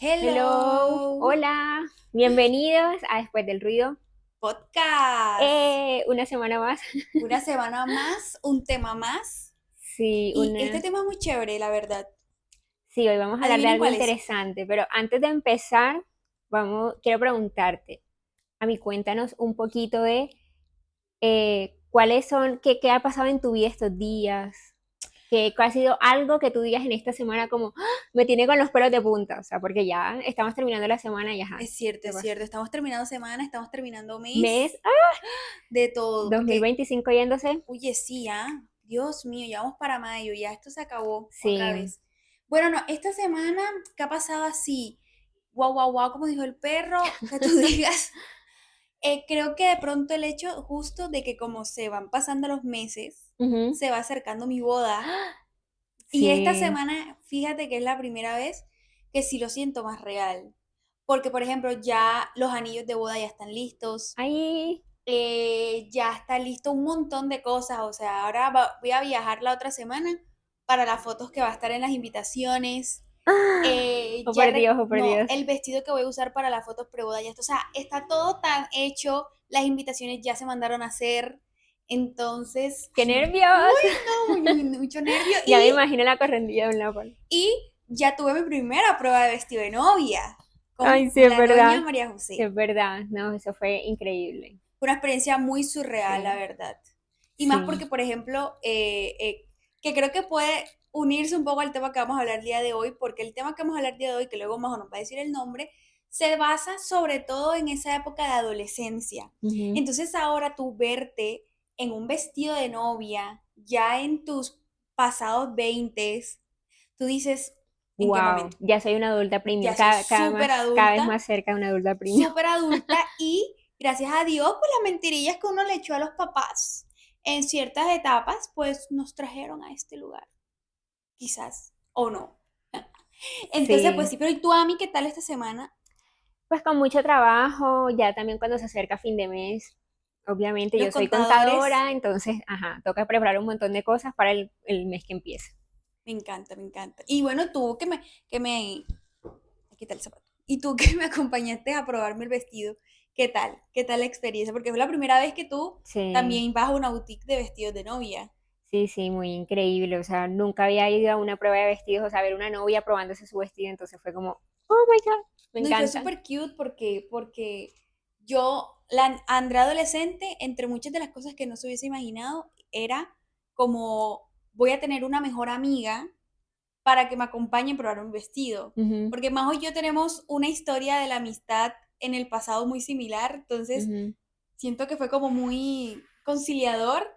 Hello, Hello, hola, bienvenidos a Después del Ruido. podcast. Una semana más. Una semana más, un tema más. Sí, Y este tema es muy chévere, la verdad. sí, hoy vamos a hablar de Adivinen algo cuál es. interesante, pero antes de empezar, quiero preguntarte, a mí cuéntanos un poquito de cuáles son, qué ha pasado en tu vida estos días, cuál ha sido algo que tú digas en esta semana como, "¡Ah! Me tiene con los pelos de punta", o sea, porque ya estamos terminando la semana y ajá, Es cierto, ¿qué es pasó? cierto. Estamos terminando semana, estamos terminando Mes, mes, de todo. Porque, 2025 yéndose, oye, sí, Dios mío, ya vamos para mayo, ya esto se acabó otra sí. vez. Bueno, no, esta semana, ¿qué ha pasado así? Guau, guau, guau, como dijo el perro, que tú digas. Creo que de pronto el hecho justo de que como se van pasando los meses, Ujú. se va acercando mi boda. Y esta Sí. semana, fíjate que es la primera vez que sí lo siento más real. Porque, por ejemplo, ya los anillos de boda ya están listos, Ahí. ya está listo un montón de cosas. O sea, ahora voy a viajar la otra semana para las fotos que va a estar en las invitaciones. ¡Ah! Oh, Ya, por Dios, oh, por no, Dios. el vestido que voy a usar para las fotos preboda ya está. O sea, está todo tan hecho, las invitaciones ya se mandaron a hacer. Entonces, ¡Qué nervios! uy, no, mucho nervio. Ya me imagino la correndilla de un Napoli. Y ya tuve mi primera prueba de vestido de novia Ay, con sí, es la doña verdad. María Sí, José. es verdad. No, eso fue increíble. Fue una experiencia muy surreal, la Sí, verdad. Y más sí. porque, por ejemplo, que creo que puede unirse un poco al tema que vamos a hablar el día de hoy, porque el tema que vamos a hablar el día de hoy, que luego Majo nos va a decir el nombre, se basa sobre todo en esa época de adolescencia. Ujú. Entonces ahora tú verte en un vestido de novia, ya en tus pasados veintes, tú dices, ¿en qué Wow, momento? ya soy una adulta premium. Ya soy súper Cada vez adulta, más cerca de una adulta premium. súper adulta y gracias a Dios, pues las mentirillas que uno le echó a los papás en ciertas etapas, pues nos trajeron a este lugar, quizás, o no. Entonces, pues Sí. sí, pero ¿y tú, Ami, qué tal esta semana? Pues con mucho trabajo, ya también cuando se acerca fin de mes. Obviamente Los yo soy contadores, contadora, entonces, ajá, toca preparar un montón de cosas para el mes que empieza. me encanta, me encanta. Y bueno, tú aquí está el zapato. Y tú que me acompañaste a probarme el vestido, ¿qué tal? ¿Qué tal la experiencia? Porque fue la primera vez que tú Sí. también vas a una boutique de vestidos de novia. Sí, sí, muy increíble. O sea, nunca había ido a una prueba de vestidos, o sea, ver una novia probándose su vestido, entonces fue como, oh my God, me No, y fue encanta. súper cute porque yo, la Andrea adolescente, entre muchas de las cosas que no se hubiese imaginado, era como voy a tener una mejor amiga para que me acompañe a probar un vestido. Ujú, Porque Majo y yo tenemos una historia de la amistad en el pasado muy similar, entonces ujú. siento que fue como muy conciliador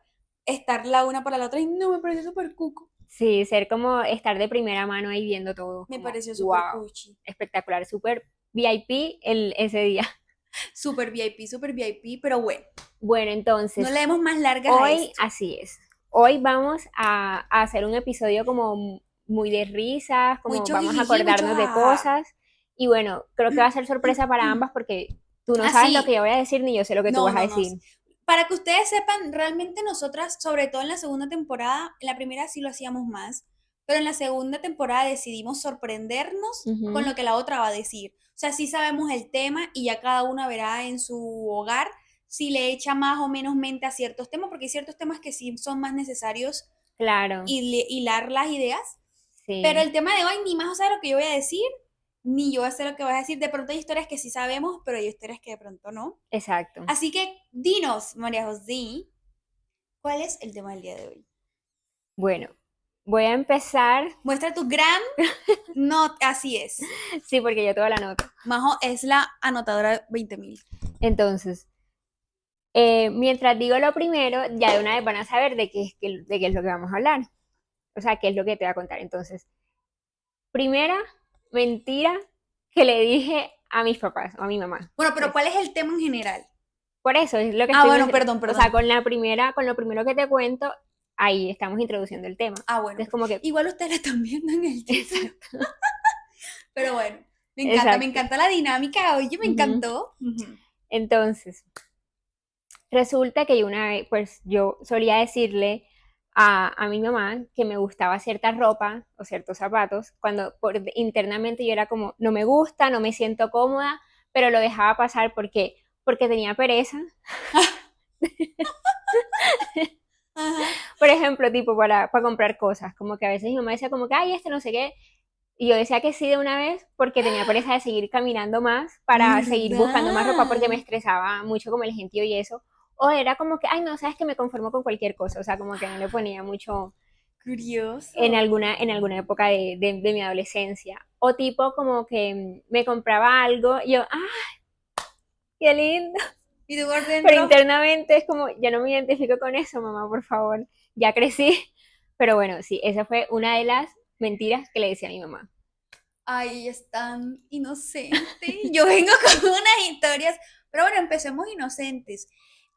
estar la una para la otra y no me pareció súper cuco. Sí, ser como estar de primera mano ahí viendo todo, Me como, pareció súper wow, cuchi. espectacular, súper VIP ese día. Súper VIP, súper VIP, pero bueno, Bueno, no entonces, le demos más largas a hoy esto. así es. Hoy vamos a hacer un episodio como muy de risas, como Mucho vamos a jijiji, mucho acordarnos de jajaja. cosas. Y bueno, creo que va a ser sorpresa para ambas porque tú no sabes lo que Así, yo voy a decir ni yo sé lo que tú no, vas a no, no. decir. Para que ustedes sepan, realmente nosotras, sobre todo en la segunda temporada, en la primera sí lo hacíamos más, pero en la segunda temporada decidimos sorprendernos con Ujú. lo que la otra va a decir. O sea, sí sabemos el tema y ya cada una verá en su hogar si le echa más o menos mente a ciertos temas, porque hay ciertos temas que sí son más necesarios Claro, hilar las ideas. Pero sí, el tema de hoy, ni más o sea lo que yo voy a decir, ni yo sé lo que vas a decir. De pronto hay historias que sí sabemos, pero hay historias que de pronto no. exacto. Así que dinos, María José, ¿cuál es el tema del día de hoy? Bueno, voy a empezar, Muestra tu gran no, así es. sí, porque yo toda la nota. Majo es la anotadora 20.000. Entonces, mientras digo lo primero, ya de una vez van a saber de qué es lo que vamos a hablar. O sea, qué es lo que te voy a contar. Entonces, primera mentira que le dije a mis papás o a mi mamá. Bueno, pero Pues, ¿cuál es el tema en general? por eso es lo que Ah, estoy bueno, mencionando. perdón, O sea, perdón. con lo primero que te cuento, ahí estamos introduciendo el tema. Ah, bueno, Entonces, pues como que, igual ustedes la están viendo en el título. exacto, Pero bueno, me exacto. encanta la dinámica. Oye, me Ujú. encantó. Ujú. Entonces, resulta que yo una vez, pues yo solía decirle a mi mamá que me gustaba cierta ropa o ciertos zapatos, cuando internamente yo era como, no me gusta, no me siento cómoda, pero lo dejaba pasar porque tenía pereza. Ajá. Por ejemplo, tipo para comprar cosas, como que a veces mi mamá decía como que, ay, este no sé qué, y yo decía que sí de una vez porque tenía pereza de seguir caminando más para seguir buscando más ropa porque me ¿Verdad? estresaba mucho como el gentío y eso. O era como que, ay, no, sabes que me conformo con cualquier cosa, o sea, como que no le ponía mucho Curioso. en alguna época de mi adolescencia. O tipo como que me compraba algo y yo, ah, qué lindo. Y tú por Pero dentro, internamente es como, ya no me identifico con eso, mamá, por favor, ya crecí. Pero bueno, sí, esa fue una de las mentiras que le decía a mi mamá. ay, es tan inocente. Yo vengo con unas historias, pero bueno, empecemos inocentes.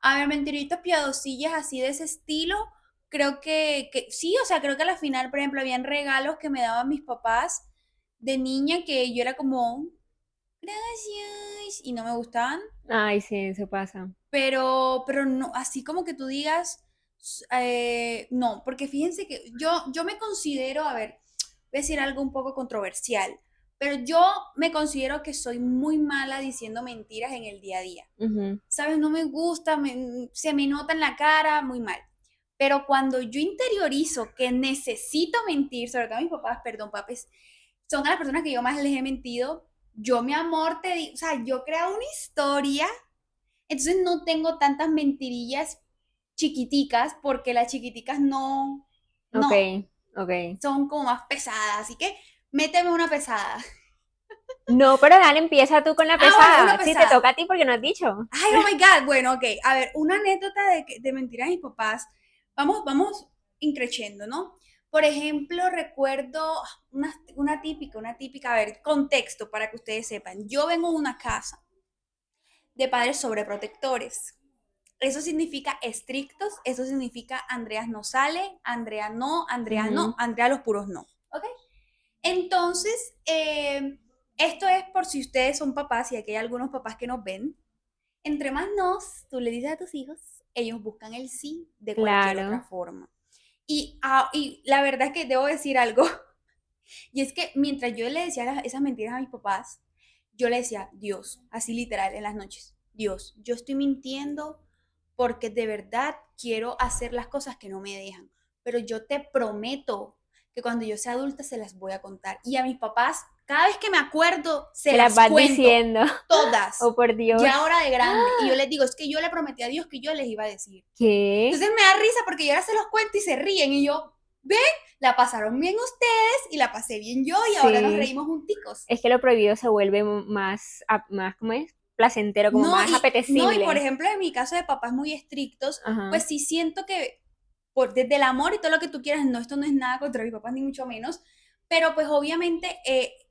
A ver, mentiritas piadosillas así de ese estilo, creo que sí, o sea, creo que a la final, por ejemplo, habían regalos que me daban mis papás de niña que yo era como, gracias, y no me gustaban, Ay, sí, eso pasa. pero no, así como que tú digas, no, porque fíjense que yo me considero, a ver, voy a decir algo un poco controversial, pero yo me considero que soy muy mala diciendo mentiras en el día a día. Ujú. ¿Sabes? No me gusta, se me nota en la cara, muy mal. Pero cuando yo interiorizo que necesito mentir, sobre todo a mis papás, perdón, papes, son a las personas que yo más les he mentido, yo, mi amor, te digo, o sea, yo creo una historia, entonces no tengo tantas mentirillas chiquiticas, porque las chiquiticas no, Ok, no, ok. son como más pesadas, así que méteme una pesada. No, pero dale, empieza tú con la Ah, bueno, una pesada. Sí, te pesada. toca a ti porque no has dicho. Ay, oh my God. Bueno, ok. A ver, una anécdota de mentiras de mis papás. Vamos increciendo, ¿no? Por ejemplo, recuerdo una típica, a ver, contexto para que ustedes sepan. Yo vengo de una casa de padres sobreprotectores. Eso significa estrictos, eso significa Andreas no sale, Andrea no, Ujú. Andrea los puros no. ¿Ok? Entonces, esto es por si ustedes son papás y aquí hay algunos papás que nos ven. Entre más nos, tú le dices a tus hijos, ellos buscan el sí de cualquier otra Claro. forma. Y la verdad es que debo decir algo, y es que mientras yo le decía esas mentiras a mis papás, yo le decía, Dios, así literal en las noches, Dios, yo estoy mintiendo porque de verdad quiero hacer las cosas que no me dejan, pero yo te prometo que cuando yo sea adulta se las voy a contar. Y a mis papás, cada vez que me acuerdo, se Se las las vas cuento, diciendo. todas, Oh, por Dios. ya ahora de grande. Y yo les digo, es que yo le prometí a Dios que yo les iba a decir. ¿Qué? Entonces me da risa porque yo ahora se los cuento y se ríen y yo, ven, la pasaron bien ustedes y la pasé bien yo y ahora nos Sí. reímos junticos. Es que lo prohibido se vuelve más, más, ¿cómo es? Placentero, como No, más y por apetecible. ejemplo, en mi caso de papás muy estrictos, Ajá. pues sí siento que desde el amor y todo lo que tú quieras, no, esto no es nada contra mis papás ni mucho menos, pero pues obviamente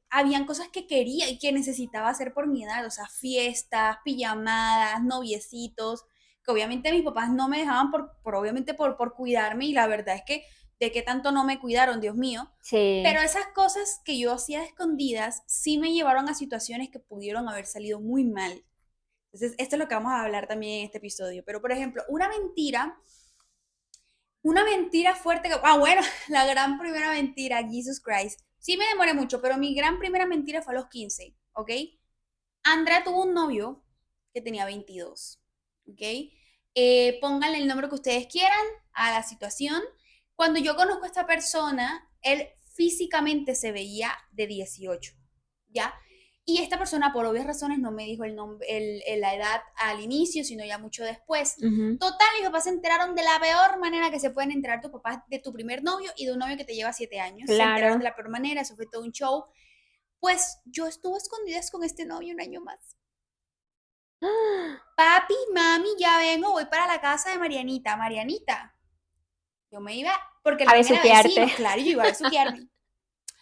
habían cosas que quería y que necesitaba hacer por mi edad, o sea, fiestas, pijamadas, noviecitos, que obviamente mis papás no me dejaban obviamente por cuidarme y la verdad es que de qué tanto no me cuidaron, Dios mío. Pero Sí. esas cosas que yo hacía escondidas sí me llevaron a situaciones que pudieron haber salido muy mal. Entonces, esto es lo que vamos a hablar también en este episodio. Pero, por ejemplo, una mentira fuerte que, bueno, la gran primera mentira, Jesus Christ. Sí me demoré mucho, pero mi gran primera mentira fue a los 15, ¿ok? Andrea tuvo un novio que tenía 22, ¿ok? Pónganle el nombre que ustedes quieran a la situación. Cuando yo conozco a esta persona, él físicamente se veía de 18, ¿ya? Y esta persona, por obvias razones, no me dijo el nombre, la edad al inicio, sino ya mucho después. Ujú. Total, mis papás se enteraron de la peor manera que se pueden enterar tus papás de tu primer novio y de un novio que te lleva 7 años. Se enteraron de Claro. la peor manera, eso fue todo un show. Pues yo estuve escondidas con este novio un año más. Papi, mami, ya vengo, voy para la casa de Marianita. Marianita, yo me iba, porque él A también era besuquearte. vecino, claro, yo iba a besuquearme.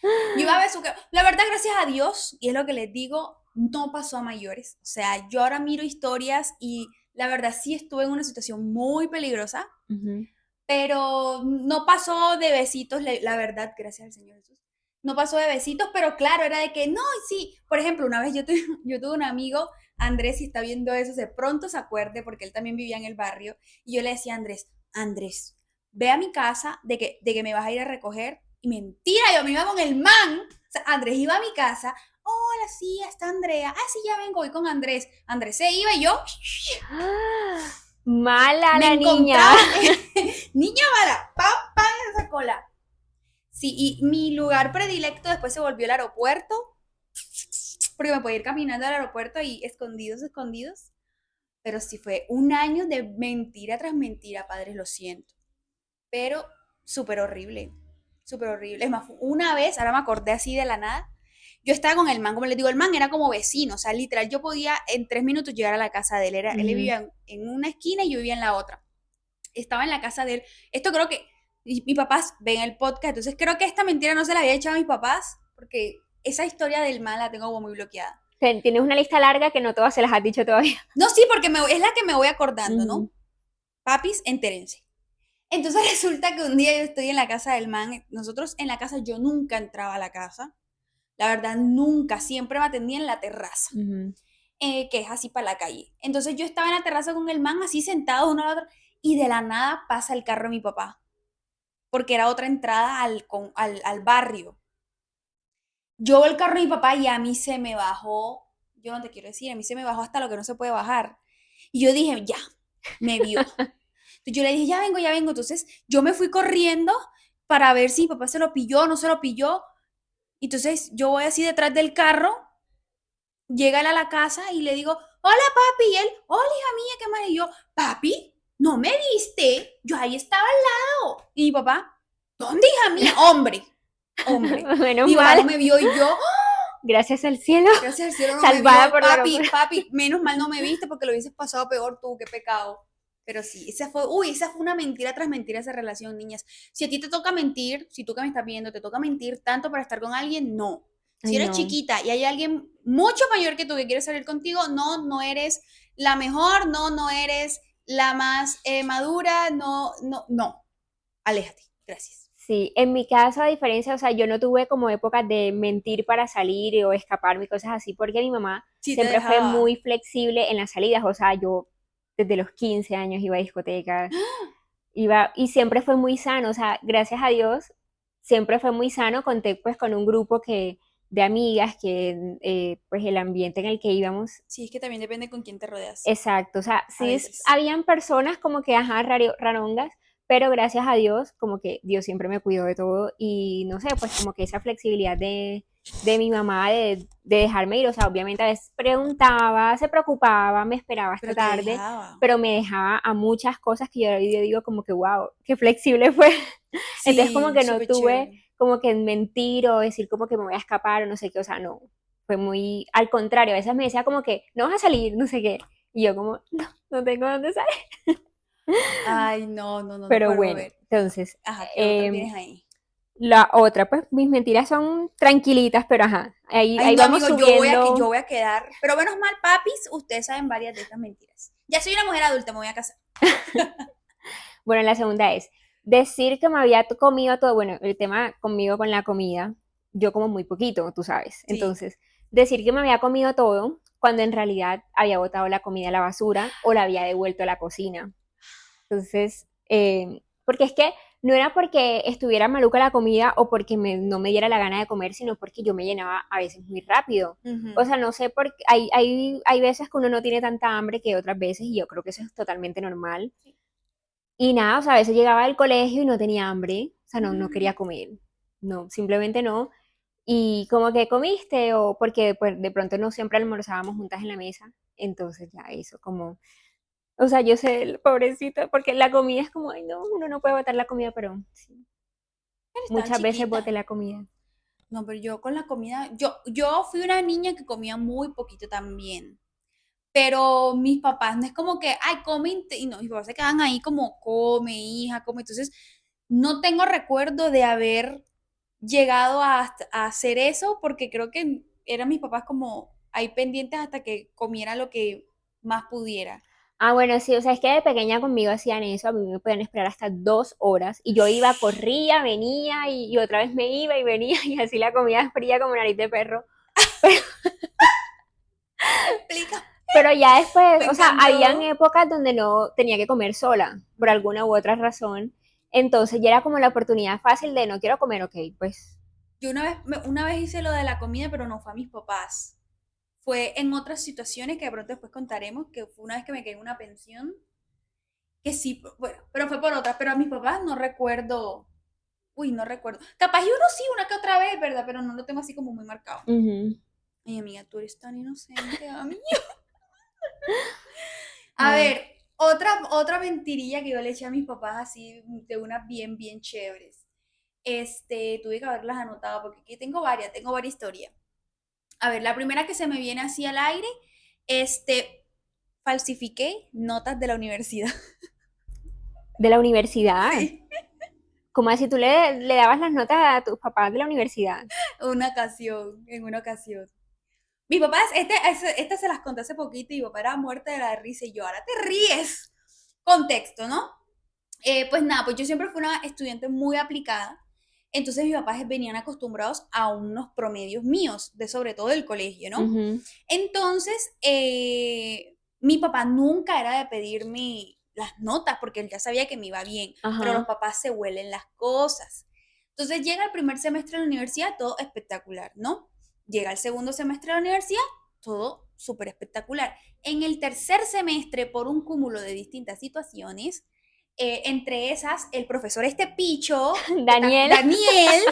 Yo iba a besuquear. La verdad, gracias a Dios, y es lo que les digo, no pasó a mayores. O sea, yo ahora miro historias y la verdad sí estuve en una situación muy peligrosa, Ujú. pero no pasó de besitos, la verdad, gracias al Señor Jesús. No pasó de besitos, pero claro, era de que no, sí. Por ejemplo, una vez yo tuve un amigo, Andrés, si está viendo eso, de pronto se acuerde, porque él también vivía en el barrio, y yo le decía a Andrés, Andrés, ve a mi casa de que me vas a ir a recoger. Y mentira, yo me iba con el man. O sea, Andrés iba a mi casa. Hola, sí, está Andrea. Ah, sí, ya vengo, voy con Andrés. Andrés se iba y yo Mala me la niña. encontraba. Niña mala, pam, pam, esa cola. Sí, y mi lugar predilecto después se volvió el aeropuerto, porque me podía ir caminando al aeropuerto y escondidos, escondidos. Pero sí fue un año de mentira tras mentira, padres, lo siento. Pero súper horrible, súper horrible. Es más, una vez, ahora me acordé así de la nada, yo estaba con el man, como les digo, el man era como vecino, o sea, literal, yo podía en 3 minutos llegar a la casa de él. Él Ujú. vivía en una esquina y yo vivía en la otra. Estaba en la casa de él. Esto creo que mis papás ven el podcast, entonces creo que esta mentira no se la había echado a mis papás, porque esa historia del man la tengo como muy bloqueada. Tienes una lista larga que no todas se las has dicho todavía. No, sí, porque es la que me voy acordando, Ujú. ¿no? Papis, entérense. Entonces resulta que un día yo estoy en la casa del man. Nosotros en la casa, yo nunca entraba a la casa. La verdad, nunca. Siempre me atendía en la terraza, Ujú. que es así para la calle. Entonces yo estaba en la terraza con el man, así sentado uno al otro, y de la nada pasa el carro de mi papá, porque era otra entrada al barrio. Yo veo el carro de mi papá y a mí se me bajó, yo no te quiero decir, a mí se me bajó hasta lo que no se puede bajar. Y yo dije, ya, me vio. Entonces yo le dije, ya vengo, ya vengo. Entonces yo me fui corriendo para ver si mi papá se lo pilló o no se lo pilló. Entonces yo voy así detrás del carro, llega él a la casa y le digo, hola papi. Y él, hola hija mía, ¿qué más? Y yo, papi, ¿no me viste? Yo ahí estaba al lado. Y mi papá, ¿dónde hija mía? Hombre, hombre. Menos Mi papá mal, no me vio y yo, gracias al cielo, gracias al cielo no me salvada vio, por la papi, locura. papi, menos mal no me viste porque lo hubieses pasado peor tú, qué pecado. Pero sí, esa fue una mentira tras mentira esa relación, niñas. Si a ti te toca mentir, si tú que me estás viendo, te toca mentir tanto para estar con alguien, no. Ay, Si eres no. chiquita y hay alguien mucho mayor que tú que quiere salir contigo, no, no eres la mejor, no, no eres la más madura, no, no, no. Aléjate. Gracias. Sí, en mi caso, a diferencia, o sea, yo no tuve como épocas de mentir para salir o escaparme y cosas así, porque mi mamá Sí te siempre fue dejaba. muy flexible en las salidas, o sea, yo desde los 15 años iba a discotecas, iba, y siempre fue muy sano, o sea, gracias a Dios, siempre fue muy sano, conté pues con un grupo de amigas, que pues el ambiente en el que íbamos. Sí, es que también depende con quién te rodeas. Exacto, o sea, A sí veces. habían personas como que, ajá, rarongas, pero gracias a Dios, como que Dios siempre me cuidó de todo y no sé, pues como que esa flexibilidad de mi mamá de dejarme ir, o sea, obviamente a veces preguntaba, se preocupaba, me esperaba hasta Pero te tarde, dejaba. pero me dejaba a muchas cosas que yo hoy día digo como que, wow, qué flexible fue. Entonces como Sí, que no súper tuve chévere. como que mentir o decir como que me voy a escapar o no sé qué, o sea, no, fue muy al contrario, a veces me decía como que no vas a salir, no sé qué, y yo como, no, no tengo dónde salir. Ay, no, no, no, no, Pero pero a bueno, ver. entonces, Ajá, ¿qué otra em, tienes ahí? la otra, pues mis mentiras son tranquilitas, pero ajá, Ay, ahí no, vamos amigo, yo subiendo. voy a quedar. Pero menos mal, papis, ustedes saben varias de estas mentiras. Ya soy una mujer adulta, me voy a casar. Bueno, la segunda es decir que me había comido todo, bueno, el tema conmigo con la comida, yo como muy poquito, tú sabes. Sí. Entonces, decir que me había comido todo cuando en realidad había botado la comida a la basura o la había devuelto a la cocina. Entonces, porque es que no era porque estuviera maluca la comida o porque no me diera la gana de comer, sino porque yo me llenaba a veces muy rápido. O Ujú. sea, no sé, porque hay veces que uno no tiene tanta hambre que otras veces, y yo creo que eso es totalmente normal. Sí. Y nada, o sea, a veces llegaba del colegio y no tenía hambre, o sea, no Mm. quería comer, no, simplemente no. Y como que comiste, o porque pues, de pronto no siempre almorzábamos juntas en la mesa, entonces ya eso, como, o sea, yo sé, pobrecita, porque la comida es como, ay no, uno no puede botar la comida, pero sí, Pero estaba muchas veces chiquita. boté la comida. No, pero yo con la comida, yo fui una niña que comía muy poquito también. Pero mis papás no es como que, ay, come, y no, mis papás se quedan ahí como, come, hija, come. Entonces, no tengo recuerdo de haber llegado a hacer eso porque creo que eran mis papás como ahí pendientes hasta que comiera lo que más pudiera. Ah, bueno, sí, o sea, es que de pequeña conmigo hacían eso, a mí me podían esperar hasta 2 horas, y yo iba, corría, venía, y otra vez me iba y venía, y así la comida fría como nariz de perro. Explica. Pero ya después, Me o sea, habían encantó. épocas donde no tenía que comer sola, por Ujú. alguna u otra razón. Entonces ya era como la oportunidad fácil de no quiero comer, ok, pues. Yo una vez hice lo de la comida, pero no fue a mis papás. Fue en otras situaciones que de pronto después contaremos, que fue una vez que me quedé en una pensión, que sí, bueno, pero fue por otras, pero a mis papás no recuerdo, uy, no recuerdo. Capaz y uno sí, una que otra vez, ¿verdad? Pero no lo tengo así como muy marcado. Ujú. Ay, amiga, tú eres tan inocente, amiga. A Ay, ver, otra mentirilla que yo le eché a mis papás así, de unas bien, bien chéveres. Tuve que haberlas anotado porque aquí tengo varias historias. A ver, la primera que se me viene así al aire, falsifiqué notas de la universidad. de la universidad. Sí, ¿Cómo así tú le dabas las notas a tus papás de la universidad? en una ocasión. Mis papás, esta se las conté hace poquito y mi papá era muerte de la risa y yo, ahora te ríes. Contexto, ¿no? Pues nada, pues yo siempre fui una estudiante muy aplicada. Entonces mis papás venían acostumbrados a unos promedios míos, de sobre todo del colegio, ¿no? Ujú. Entonces, mi papá nunca era de pedirme las notas porque él ya sabía que me iba bien, pero los Ajá. papás se huelen las cosas. Entonces llega el primer semestre de la universidad, todo espectacular, ¿no? Llega el segundo semestre de la universidad, todo súper espectacular. En el tercer semestre, por un cúmulo de distintas situaciones, entre esas, el profesor Picho, Daniel, Daniel,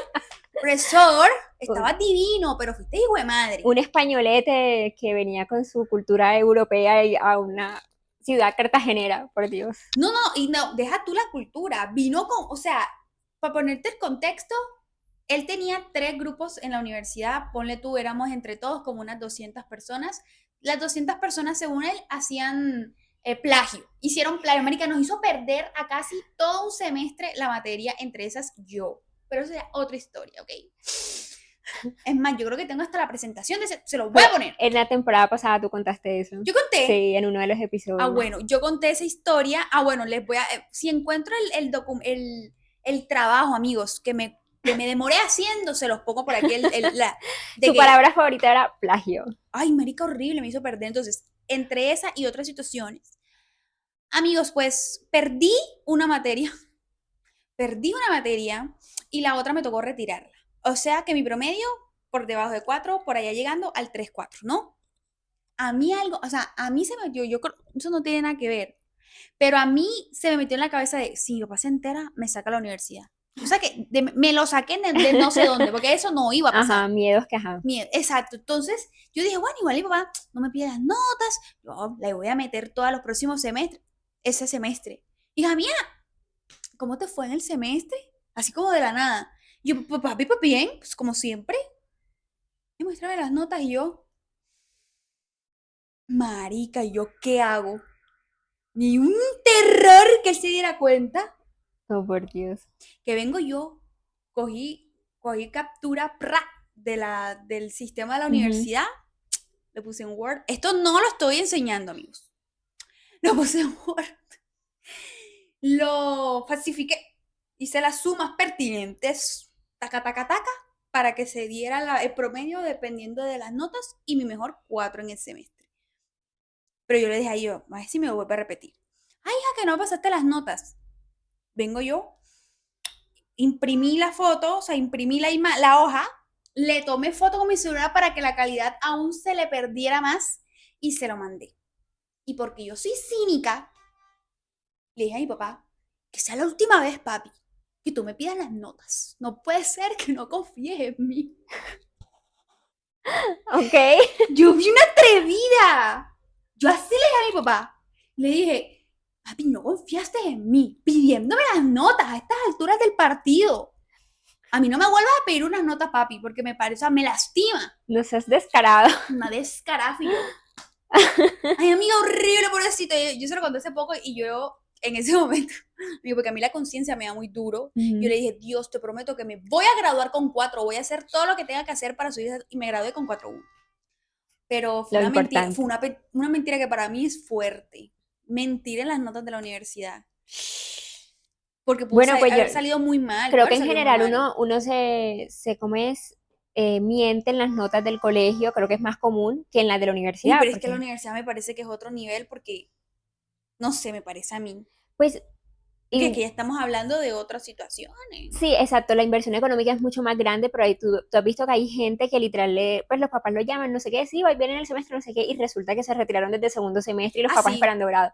profesor, estaba divino, pero fuiste hijo de madre. un españolete que venía con su cultura europea y a una ciudad cartagenera, por Dios. No, no, y no, deja tú la cultura. Vino con, o sea, para ponerte el contexto, él tenía 3 grupos en la universidad, ponle tú, éramos entre todos como unas 200 personas. Las 200 personas, según él, hacían plagio. Hicieron plagio. América nos hizo perder a casi todo un semestre la materia, entre esas yo. Pero eso es otra historia, ¿ok? Es más, yo creo que tengo hasta la presentación de se lo voy Fue a poner. en la temporada pasada tú contaste eso. Yo conté. Sí, en uno de los Ah, episodios. bueno, yo conté esa historia. Ah, bueno, les voy a. Si encuentro el trabajo, amigos, que me demoré haciendo, se los pongo por aquí. De Su que. palabra favorita era plagio. Ay, marica, horrible, me hizo perder. Entonces, entre esa y otras situaciones, amigos, pues perdí una materia. Perdí una materia y la otra me tocó retirarla. O sea que mi promedio por debajo de 4, por allá llegando al 3,4, ¿no? A mí algo, o sea, a mí se me metió, yo creo, eso no tiene nada que ver, pero a mí se me metió en la cabeza de, si mi papá se entera, me saca a la universidad. O sea que me lo saqué de no sé dónde, porque eso no iba a pasar. Ajá, miedos que ajá. Exacto. Entonces, yo dije, bueno, igual mi papá no me pide las notas, yo le voy a meter todos los próximos semestres, ese semestre. Hija mía, ¿cómo te fue en el semestre? Así como de la nada. Y yo, papi, pues bien, pues como siempre. Y muéstrame las notas y yo, marica, ¿y yo qué hago? Ni un terror que él se diera cuenta Oh, por Dios. que vengo yo, cogí captura del sistema de la Ujú. universidad, le puse en Word. Esto no lo estoy enseñando, amigos. Lo puse en Word, lo falsifiqué, hice las sumas pertinentes, taca, taca, taca, para que se diera el promedio dependiendo de las notas y mi mejor 4 en el semestre. Pero yo le dije a yo, a ver si me vuelve a repetir. Ay, hija, que no pasaste las notas. Vengo yo, imprimí la foto, o sea, imprimí la hoja, le tomé foto con mi celular para que la calidad aún se le perdiera más y se lo mandé. Y porque yo soy cínica, le dije a mi papá, que sea la última vez, papi, que tú me pidas las notas. No puede ser que no confíes en mí. Ok. Yo vi una atrevida. Yo así le dije a mi papá. Le dije, papi, no confiaste en mí, pidiéndome las notas a estas alturas del partido. A mí no me vuelvas a pedir unas notas, papi, porque me parece, o sea, me lastima. No seas descarado. Una descarafa y yo. Ay, amiga, horrible, pobrecito. Yo se lo conté hace poco y yo, en ese momento, digo, porque a mí la conciencia me da muy duro. Yo Ujú. le dije, Dios, te prometo que me voy a graduar con 4, voy a hacer todo lo que tenga que hacer para subir y me gradué con 4,1. Pero fue Lo una mentira, importante. una mentira que para mí es fuerte. Mentir en las notas de la universidad. Porque Bueno, pues yo haber salido muy mal, pudo creo que haber en salido muy general mal. uno se como es, miente en las notas del colegio, creo que es más común que en las de la Uy, universidad, pero es que la porque universidad me parece que es otro nivel porque, no sé, me parece a mí. pues Porque es que Y ya estamos hablando de otras situaciones. sí, exacto, la inversión económica es mucho más grande, pero ahí tú has visto que hay gente que literal, pues los papás lo llaman, no sé qué, sí, hoy vienen el semestre, no sé qué, y resulta que se retiraron desde el segundo semestre y los papás Así, esperando grado.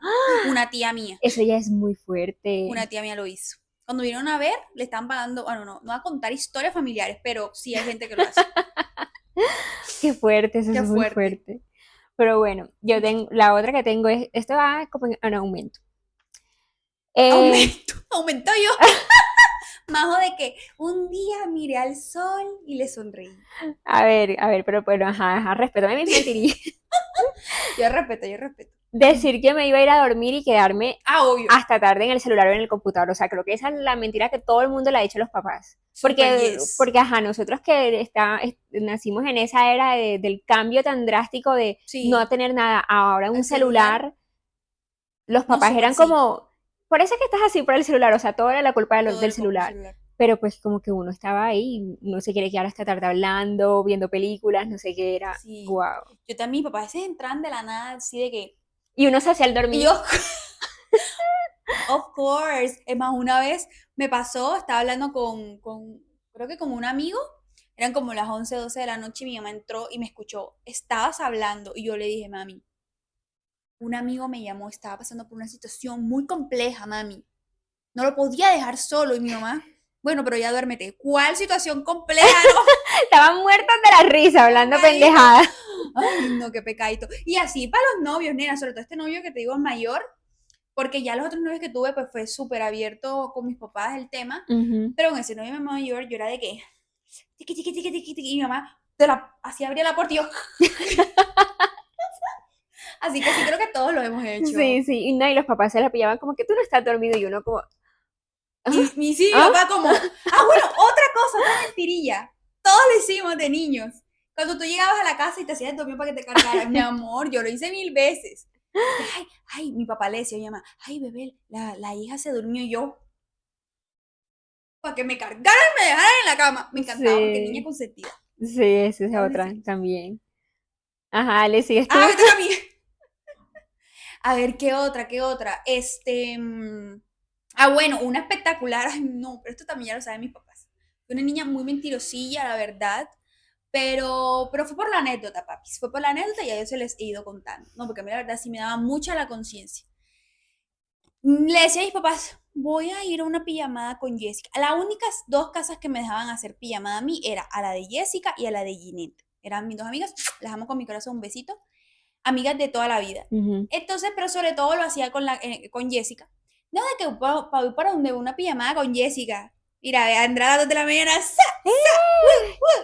una tía mía, Eso ya es muy fuerte. una tía mía lo hizo. Cuando vinieron a ver, le están pagando, bueno, no, no a contar historias familiares, pero sí hay gente que lo hace. Qué fuerte, eso es Qué muy fuerte. fuerte. Pero bueno, yo tengo, la otra que tengo es, esto va como en aumento. Eh, Aumento, aumentó yo. Majo de que un día miré al sol y le sonreí. a ver, pero bueno, ajá, respétame mis mentirillas. Yo respeto, yo respeto. Decir que me iba a ir a dormir y quedarme Ah, obvio. hasta tarde en el celular o en el computador. O sea, creo que esa es la mentira que todo el mundo le ha dicho a los papás. Super yes. Porque ajá, nosotros que nacimos en esa era del cambio tan drástico de no Sí, tener nada, ahora un el celular, celular, los no, papás súper eran sí. como, por eso es que estás así por el celular, o sea, todo era la culpa Todo del el celular. celular. Pero pues como que uno estaba ahí, no se quiere quedar hasta tarde hablando, viendo películas, no sé qué era. Sí. Wow. Yo también, mi papá a veces entran de la nada así de que. Y uno se hacía el Y dormido. yo, of course. Es más, una vez me pasó, estaba hablando creo que con un amigo. Eran como las 11 12 de la noche y mi mamá entró y me escuchó. Estabas hablando y yo le dije, mami, un amigo me llamó, estaba pasando por una situación muy compleja, mami. No lo podía dejar solo y mi mamá, bueno, pero ya duérmete. ¿Cuál situación compleja? No, Estaban muertos de la risa hablando pegadito. pendejadas. Ay, no, qué pecadito. Y así para los novios, nena, sobre todo este novio que te digo es mayor, porque ya los otros novios que tuve, pues fue súper abierto con mis papás el tema, Ujú. pero con ese novio mayor yo era de que, tiqui, tiqui, tiqui, tiqui, tiqui, y mi mamá, así abría la puerta y yo, así que sí creo que todos lo hemos Sí, hecho. sí, y, no, y los papás se la pillaban como que tú no estás dormido y uno como, Y ah, sí, mi ah, papá como, bueno, otra cosa, otra mentirilla. Todos lo hicimos de niños. Cuando tú llegabas a la casa y te hacías dormir para que te cargaran, mi amor, yo lo hice 1000 veces. Y, ay, mi papá le decía a mi mamá, ay, bebé, la hija se durmió y yo, para que me cargaran y me dejaran en la cama. Me encantaba porque niña sí, consentida. sí, esa es Todos lo otra hicimos. también. Ajá, ¿le sigues Ah, tú? me toca a mí. A ver, ¿qué otra? ¿Qué otra? Bueno, una espectacular. Ay, no, pero esto también ya lo saben mis papás. Fue una niña muy mentirosilla, la verdad. Pero fue por la anécdota, papis. Fue por la anécdota y a ellos se les he ido contando. No, porque a mí la verdad sí me daba mucha la conciencia. Le decía a mis papás, voy a ir a una pijamada con Jessica. Las únicas dos casas que me dejaban hacer pijamada a mí era a la de Jessica y a la de Ginette. Eran mis dos amigas, las amo con mi corazón, un besito. Amigas de toda la vida. Ujú. Entonces, pero sobre todo lo hacía con Jessica. No, de que para donde una pijamada con Jessica. Mira, Andrea a las 2 de la mañana, ¡sa!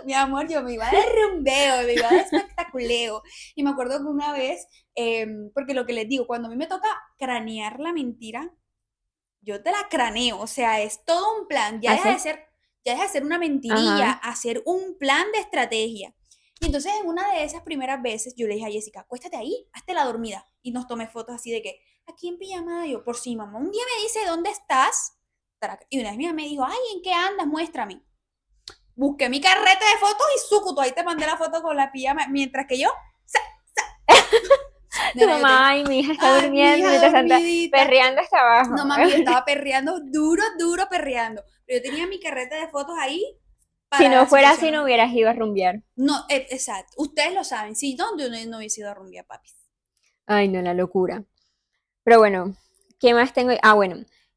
Mi amor, yo me iba de rumbeo, me iba de espectaculeo. Y me acuerdo que una vez, porque lo que les digo, cuando a mí me toca cranear la mentira, yo te la craneo, o sea, es todo un plan, ¿Hace? ya deja de ser una mentirilla, Ajá. hacer un plan de estrategia. Y entonces en una de esas primeras veces yo le dije a Jessica, acuéstate ahí, hazte la dormida. Y nos tomé fotos así de que, aquí en pijamada, yo, por si mamá un día me dice, ¿dónde estás? Y una vez mi mamá me dijo, ay, ¿en qué andas? Muéstrame. Busqué mi carrete de fotos y sucuto, ahí te mandé la foto con la pijama, mientras que yo, sa, sa. Tu Nena, yo mamá, te, ay, mi hija está ay, mi durmiendo hija mientras está dormidita. perreando hasta abajo. No, mami, yo estaba perreando duro, duro perreando. Pero yo tenía mi carrete de fotos ahí Si para no las fuera así, situaciones no así. hubieras ido a rumbear. No, exacto. Ustedes lo saben. Si no, yo no hubiese ido a rumbear, papis. Ay, no, la locura. Pero bueno, ¿qué más tengo? Ah, bueno,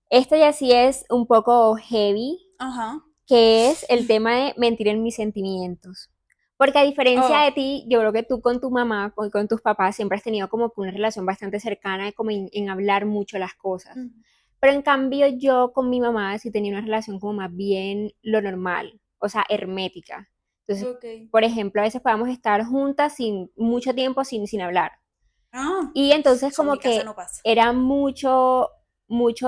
esto ya sí es un poco heavy, Ajá. que es el tema de mentir en mis sentimientos. Porque a diferencia Oh. de ti, yo creo que tú con tu mamá, con tus papás, siempre has tenido como que una relación bastante cercana, como en hablar mucho las cosas. Mm, Pero en cambio yo con mi mamá sí tenía una relación como más bien lo normal, o sea, hermética. Entonces, ok. por ejemplo, a veces podíamos estar juntas sin mucho tiempo sin hablar. Ah, Y entonces eso en como mi casa que no pasa. era mucho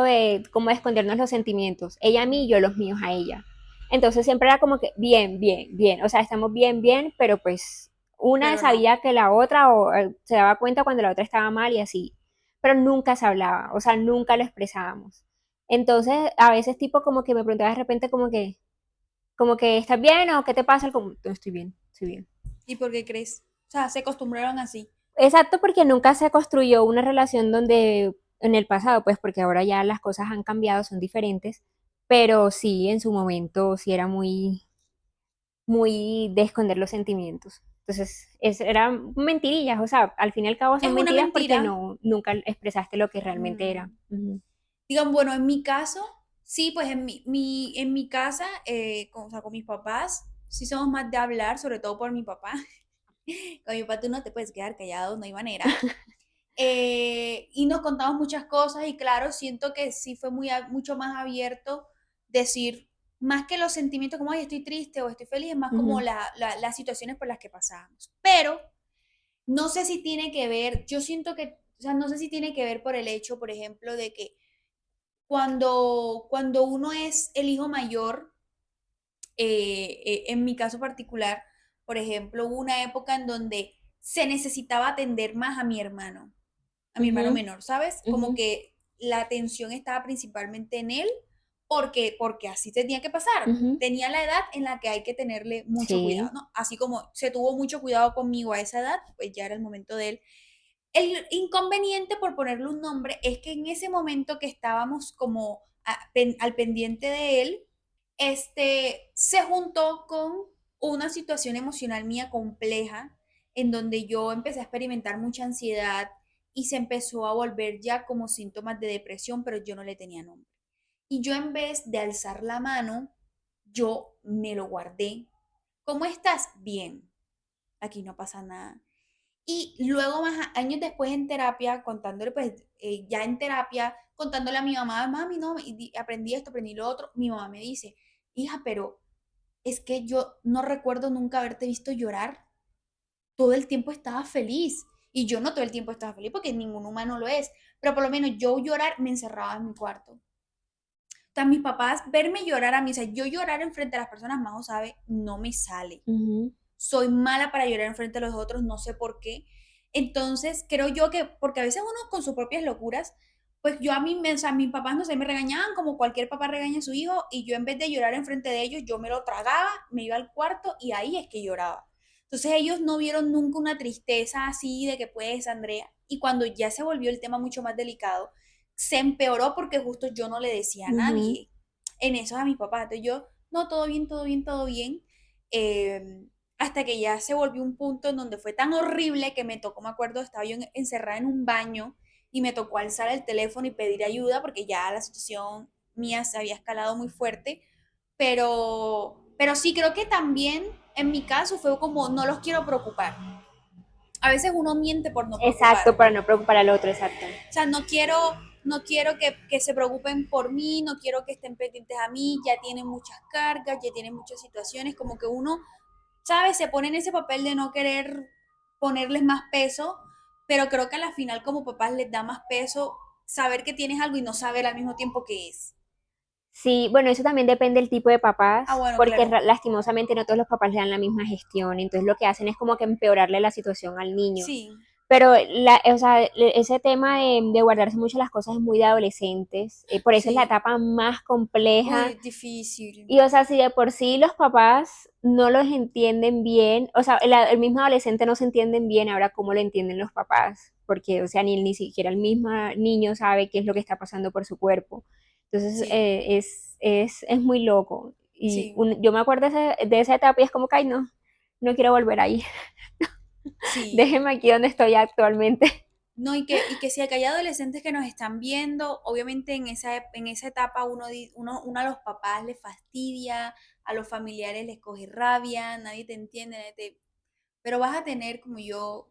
de como de escondernos los sentimientos, ella a mí y yo los míos a ella. Entonces siempre era como que bien, bien, bien, o sea, estamos bien, bien, pero pues una Pero no. sabía que la otra o se daba cuenta cuando la otra estaba mal y así, pero nunca se hablaba, o sea, nunca lo expresábamos. Entonces a veces tipo como que me preguntaba de repente como que ¿estás bien o qué te pasa? Como, no estoy bien, estoy bien. ¿Y por qué crees? O sea, se acostumbraron así. Exacto, porque nunca se construyó una relación donde en el pasado, pues porque ahora ya las cosas han cambiado, son diferentes, pero sí, en su momento sí era muy, muy de esconder los sentimientos. Entonces, eran mentirillas, o sea, al fin y al cabo Es son una mentiras porque mentira. nunca expresaste lo que realmente era. Mm. Ujú. Digan, bueno, en mi caso, sí, pues en mi casa, o sea, con mis papás, sí somos más de hablar, sobre todo por mi papá. Con mi papá tú no te puedes quedar callado, no hay manera. Y nos contamos muchas cosas y claro, siento que sí fue mucho más abierto decir, más que los sentimientos como, ay, estoy triste o estoy feliz, es más como Ujú, las situaciones por las que pasábamos. Pero no sé si tiene que ver, yo siento que, o sea, no sé si tiene que ver por el hecho, por ejemplo, de que cuando uno es el hijo mayor, en mi caso particular, por ejemplo, hubo una época en donde se necesitaba atender más a mi hermano ujú, menor, ¿sabes? Como ujú, que la atención estaba principalmente en él, porque así tenía que pasar. ujú. Tenía la edad en la que hay que tenerle mucho cuidado, Sí. ¿no? Así como se tuvo mucho cuidado conmigo a esa edad, pues ya era el momento de él. El inconveniente, por ponerle un nombre, es que en ese momento que estábamos como al pendiente de él, se juntó con una situación emocional mía compleja, en donde yo empecé a experimentar mucha ansiedad y se empezó a volver ya como síntomas de depresión, pero yo no le tenía nombre. Y yo en vez de alzar la mano, yo me lo guardé. ¿Cómo estás? Bien, aquí no pasa nada. Y luego, más años después en terapia, contándole, pues ya en terapia, contándole a mi mamá, mami, no, aprendí esto, aprendí lo otro, mi mamá me dice, hija, pero es que yo no recuerdo nunca haberte visto llorar, todo el tiempo estaba feliz. Y yo no todo el tiempo estaba feliz porque ningún humano lo es, pero por lo menos yo llorar me encerraba en mi cuarto. O sea, mis papás verme llorar a mí, o sea, yo llorar enfrente a las personas, Majo sabe, no me sale. Ujú. Soy mala para llorar enfrente de los otros, no sé por qué. Entonces, creo yo que, porque a veces uno con sus propias locuras, pues yo a mí, o sea, mis papás, no sé, me regañaban como cualquier papá regaña a su hijo, y yo en vez de llorar enfrente de ellos, yo me lo tragaba, me iba al cuarto y ahí es que lloraba. Entonces ellos no vieron nunca una tristeza así de que puedes, Andrea. Y cuando ya se volvió el tema mucho más delicado, se empeoró porque justo yo no le decía a Ujú. nadie en eso a mis papás. Entonces yo, no, todo bien, todo bien, todo bien. Eh, Hasta que ya se volvió un punto en donde fue tan horrible que me tocó, me acuerdo, estaba yo encerrada en un baño y me tocó alzar el teléfono y pedir ayuda porque ya la situación mía se había escalado muy fuerte, pero sí creo que también en mi caso fue como no los quiero preocupar. A veces uno miente por no Exacto, preocupar. para no preocupar al otro, exacto. O sea, no quiero que se preocupen por mí, no quiero que estén pendientes a mí, ya tienen muchas cargas, ya tienen muchas situaciones, como que uno, ¿sabes? Se pone en ese papel de no querer ponerles más peso, pero creo que a la final como papás les da más peso saber que tienes algo y no saber al mismo tiempo qué es. Sí, bueno, eso también depende del tipo de Ah, papás, bueno, porque claro. lastimosamente no todos los papás le dan la misma gestión, entonces lo que hacen es como que empeorarle la situación al niño. Sí, Pero o sea, ese tema de guardarse mucho las cosas es muy de adolescentes, por eso es la sí. etapa más Uy, compleja. difícil. Y o sea, si de por sí los papás no los entienden bien, o sea, el mismo adolescente no se entienden bien, ahora cómo lo entienden los papás, porque o sea, ni siquiera el mismo niño sabe qué es lo que está pasando por su cuerpo. Entonces, Sí, es muy loco. Y sí, yo me acuerdo de esa etapa y es como que, ay, no, no quiero volver ahí. sí. Déjeme aquí donde estoy actualmente. No, y que si acá hay adolescentes que nos están viendo, obviamente en esa etapa uno a los papás les fastidia, a los familiares les coge rabia, nadie te entiende, pero vas a tener como yo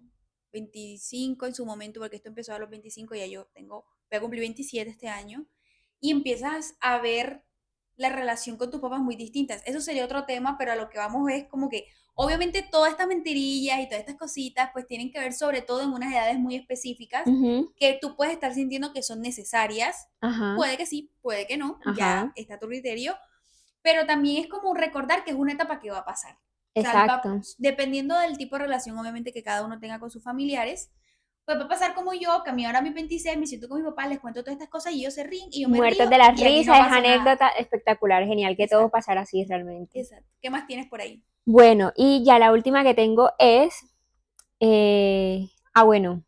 25 en su momento, porque esto empezó a los 25, ya yo voy a cumplir 27 este año, y empiezas a ver la relación con tus papás muy distintas. Eso sería otro tema, pero a lo que vamos es como que obviamente todas estas mentirillas y todas estas cositas pues tienen que ver sobre todo en unas edades muy específicas Ujú. que tú puedes estar sintiendo que son necesarias. Ajá, Puede que sí, puede que no, ya ajá, está a tu criterio, pero también es como recordar que es una etapa que va a pasar. O sea, exacto. dependiendo del tipo de relación, obviamente, que cada uno tenga con sus familiares, pues va a pasar como yo, que a mí ahora a mis 26 me siento con mi papá, les cuento todas estas cosas y ellos se ríen y yo me Muertos río de la y aquí no risa, es pasó nada. anécdota espectacular, genial que todo Exacto, pasara así realmente. exacto. ¿Qué más tienes por ahí? Bueno, y ya la última que tengo es, bueno,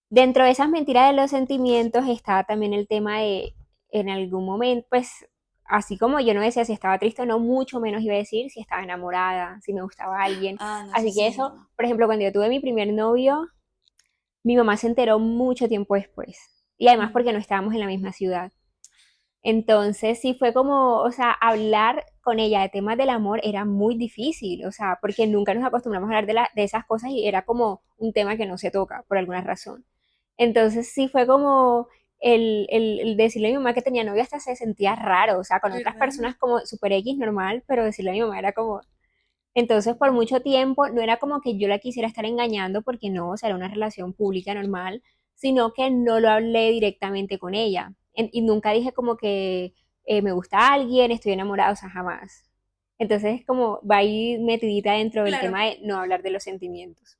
Dentro de esas mentiras de los sentimientos estaba también el tema de, en algún momento, pues, así como yo no decía si estaba triste o no, mucho menos iba a decir si estaba enamorada, si me gustaba alguien. Ah, no, eso Así que sí, eso, no. por ejemplo, cuando yo tuve mi primer novio, mi mamá se enteró mucho tiempo después. Y además Mm, porque no estábamos en la misma ciudad. Entonces sí fue como, o sea, hablar con ella de temas del amor era muy difícil, o sea, porque nunca nos acostumbramos a hablar de esas cosas y era como un tema que no se toca por alguna razón. Entonces sí fue como el decirle a mi mamá que tenía novio hasta se sentía raro, o sea, con otras ¿verdad? personas como super X normal, pero decirle a mi mamá era como... Entonces por mucho tiempo no era como que yo la quisiera estar engañando porque no, o sea, era una relación pública normal, sino que no lo hablé directamente con ella. Y nunca dije como que me gusta alguien, estoy enamorada, o sea, jamás. Entonces es como va ahí metidita dentro del Claro, tema de no hablar de los sentimientos.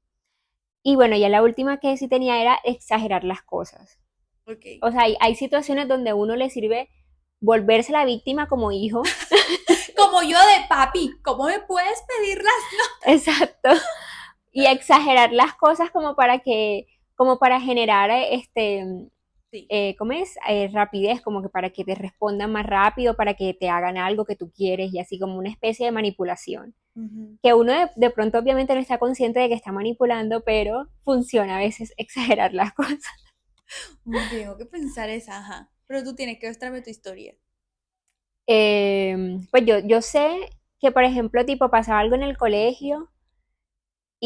Y bueno, ya la última que sí tenía era exagerar las cosas. ok. O sea, hay situaciones donde a uno le sirve volverse la víctima como hijo. Como yo de papi, ¿cómo me puedes pedir las notas? Exacto. Y exagerar las cosas como para generar Sí. ¿cómo es? Rapidez, como que para que te respondan más rápido, para que te hagan algo que tú quieres y así como una especie de manipulación. Ujú. Que uno de pronto obviamente no está consciente de que está manipulando, pero funciona a veces exagerar las cosas. Tengo que pensar esa, ajá. Pero tú tienes que mostrarme tu historia. Pues yo sé que, por ejemplo, tipo pasaba algo en el colegio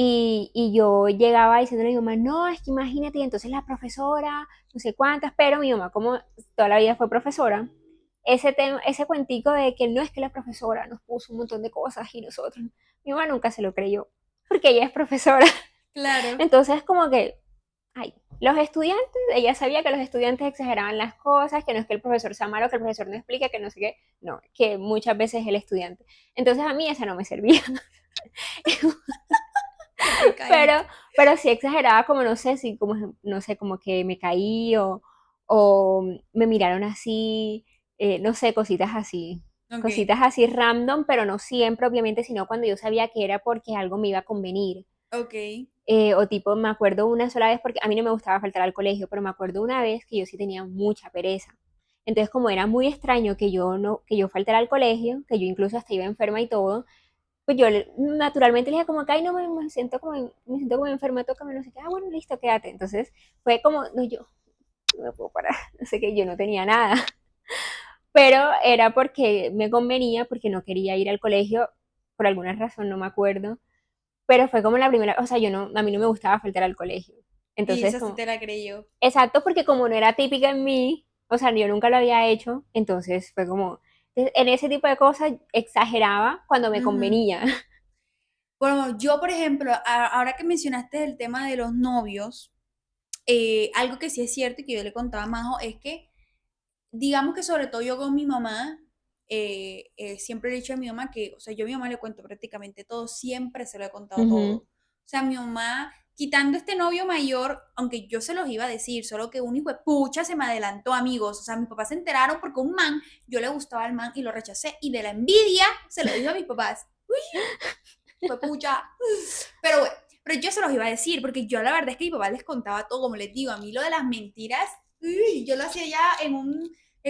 y yo llegaba diciéndole a mi mamá, no, es que imagínate, y entonces la profesora, no sé cuántas, pero mi mamá, como toda la vida fue profesora, ese cuentico de que no es que la profesora nos puso un montón de cosas y nosotros, mi mamá nunca se lo creyó, porque ella es profesora. Claro. Entonces, como que, ay, los estudiantes, ella sabía que los estudiantes exageraban las cosas, que no es que el profesor sea malo, que el profesor no explique, que no sé qué, no, que muchas veces el estudiante. Entonces, a mí esa no me servía. Qué pero, pecadito. pero sí exageraba como no sé, si como, no sé, como que me caí o me miraron así, no sé, Ok, cositas así random, pero no siempre, obviamente, sino cuando yo sabía que era porque algo me iba a convenir. ok. O tipo, me acuerdo una sola vez, porque a mí no me gustaba faltar al colegio, pero me acuerdo una vez que yo sí tenía mucha pereza. Entonces, como era muy extraño que yo no, que yo faltara al colegio, que yo incluso hasta iba enferma y todo, pues yo naturalmente le dije como que, ay, no, me siento como enferma, tócame, no sé qué, ah, bueno, listo, quédate. Entonces fue como, no, yo no me puedo parar, no sé qué, yo no tenía nada. Pero era porque me convenía, porque no quería ir al colegio, por alguna razón, no me acuerdo. Pero fue como la primera, o sea, yo no, a mí no me gustaba faltar al colegio. Y Entonces, esa sí como, te la creyó. exacto, porque como no era típica en mí, o sea, yo nunca lo había hecho, entonces fue como, en ese tipo de cosas exageraba cuando me Ujú. convenía. Bueno, yo, por ejemplo, ahora que mencionaste el tema de los novios, algo que sí es cierto y que yo le contaba a Majo es que, digamos que sobre todo yo con mi mamá, siempre le he dicho a mi mamá que, o sea, yo a mi mamá le cuento prácticamente todo, siempre se lo he contado todo. Ujú. O sea, mi mamá, quitando este novio mayor, aunque yo se los iba a decir, solo que un hijo de pucha se me adelantó, amigos. O sea, mis papás se enteraron porque un man, yo le gustaba al man y lo rechacé, y de la envidia se lo dijo a mis papás. Uy, fue pucha. Pero bueno, pero yo se los iba a decir, porque yo la verdad es que mi papá les contaba todo, como les digo, a mí lo de las mentiras, uy, yo lo hacía ya en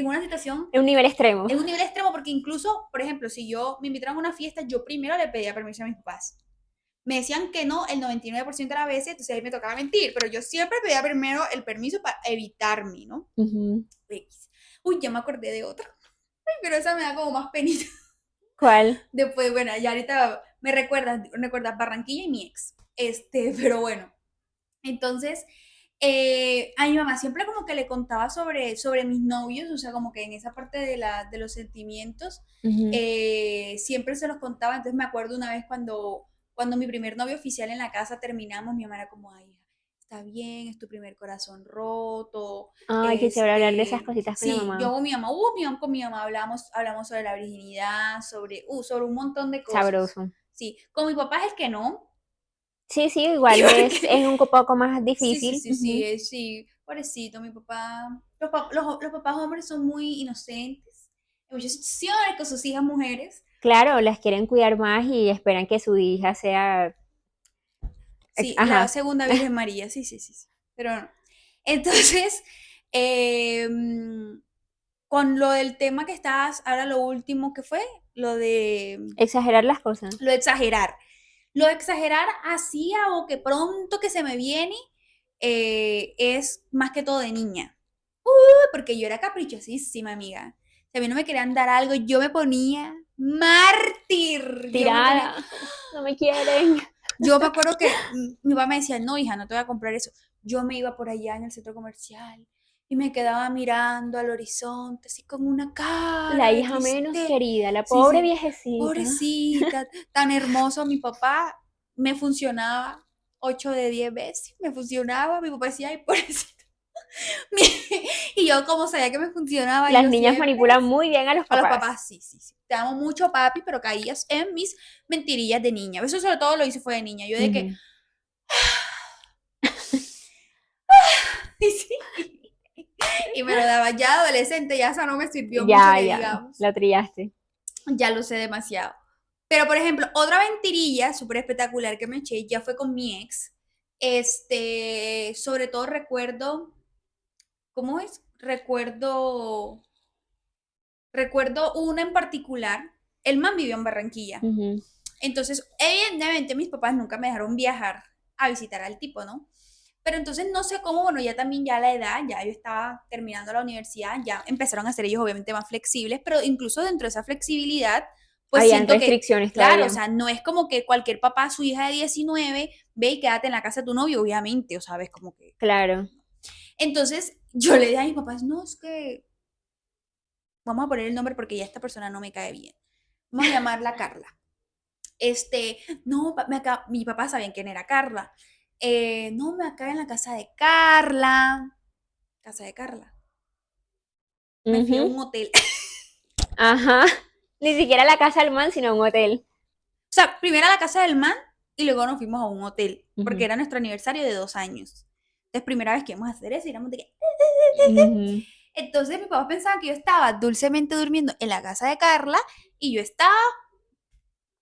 una situación, En un nivel extremo. en un nivel extremo, porque incluso, por ejemplo, si yo me invitaron a una fiesta, yo primero le pedía permiso a mis papás. Me decían que no el 99% de las veces, entonces ahí me tocaba mentir, pero yo siempre pedía primero el permiso para evitarme, ¿no? Ujú. Uy, ya me acordé de otra, pero esa me da como más penita. ¿Cuál? Después, bueno, ya ahorita me recuerdas Barranquilla y mi ex. Pero bueno, entonces, a mi mamá siempre como que le contaba sobre mis novios, o sea, como que en esa parte de los sentimientos, Ujú. siempre se los contaba. Entonces me acuerdo una vez cuando mi primer novio oficial en la casa terminamos, mi mamá era como, ay, está bien, es tu primer corazón roto. Ay, que chévere hablar de esas cositas con la Sí, yo mamá. con mi mamá hablamos sobre la virginidad, sobre un montón de cosas. Sabroso. Sí, con mi papá es el que no. Sí, sí, Y igual es un poco más sí, sí, difícil. sí, sí, Ujú. sí, pobrecito, mi papá. Los papás hombres son muy inocentes en muchas situaciones con sus hijas mujeres. Claro, las quieren cuidar más y esperan que su hija sea... Sí, la Ajá. segunda Virgen María, sí, sí, sí, sí. Pero no. Entonces, em, con lo del tema que estás, ahora lo último que fue, Exagerar las cosas. lo de exagerar. Lo de exagerar así a o que pronto que se me viene es más que todo de niña. Porque yo era caprichosísima, amiga. Si a mí no me querían dar algo, yo me ponía mártir. Tirada. No me quieren. Yo me acuerdo que mi papá me decía, no, hija, no te voy a comprar eso. Yo me iba por allá en el centro comercial y me quedaba mirando al horizonte, así con una La cara de hija menos tristeza. querida, la Sí, pobre sí, viejecita. pobrecita, tan hermoso. Mi papá me funcionaba 8 de 10 veces, me funcionaba. Mi papá decía, ay, pobrecito. Y yo, como sabía que me funcionaba, Las yo niñas siempre manipulan muy bien a los a los papás. papás, sí, sí, sí. Te amo mucho, papi, pero caías en mis mentirillas de niña. Eso sobre todo lo hice fue de niña. Yo de que, Ujú. y sí, y me lo daba ya adolescente, ya eso no me sirvió mucho Ya, que ya, digamos. la trillaste. Ya lo sé demasiado. Pero, por ejemplo, otra mentirilla súper espectacular que me eché ya fue con mi ex. Sobre todo recuerdo, ¿cómo es? Recuerdo una en particular. El man vivió en Barranquilla. Ujú. Entonces, evidentemente mis papás nunca me dejaron viajar a visitar al tipo, ¿no? Pero entonces no sé cómo, bueno, ya también ya la edad, ya yo estaba terminando la universidad, ya empezaron a ser ellos obviamente más flexibles, pero incluso dentro de esa flexibilidad, pues Habían siento que, restricciones claro, o todavía. sea, no es como que cualquier papá, su hija de 19 ve y quédate en la casa de tu novio, obviamente, o sabes, como que... Claro. Entonces yo le dije a mis papás, no, es que vamos a poner el nombre porque ya esta persona no me cae bien. Vamos a llamarla Carla. No, mi papá sabía quién era Carla. No, me acá en la casa de Carla. Casa de Carla. Me fui a Ujú. un hotel. Ajá. Ni siquiera la casa del man, sino un hotel. O sea, primero a la casa del man y luego nos fuimos a un hotel, porque Ujú. era nuestro aniversario de 2 años. Entonces, primera vez que íbamos a hacer eso, y éramos de que... Ujú. Entonces, mi papá pensaba que yo estaba dulcemente durmiendo en la casa de Carla y yo estaba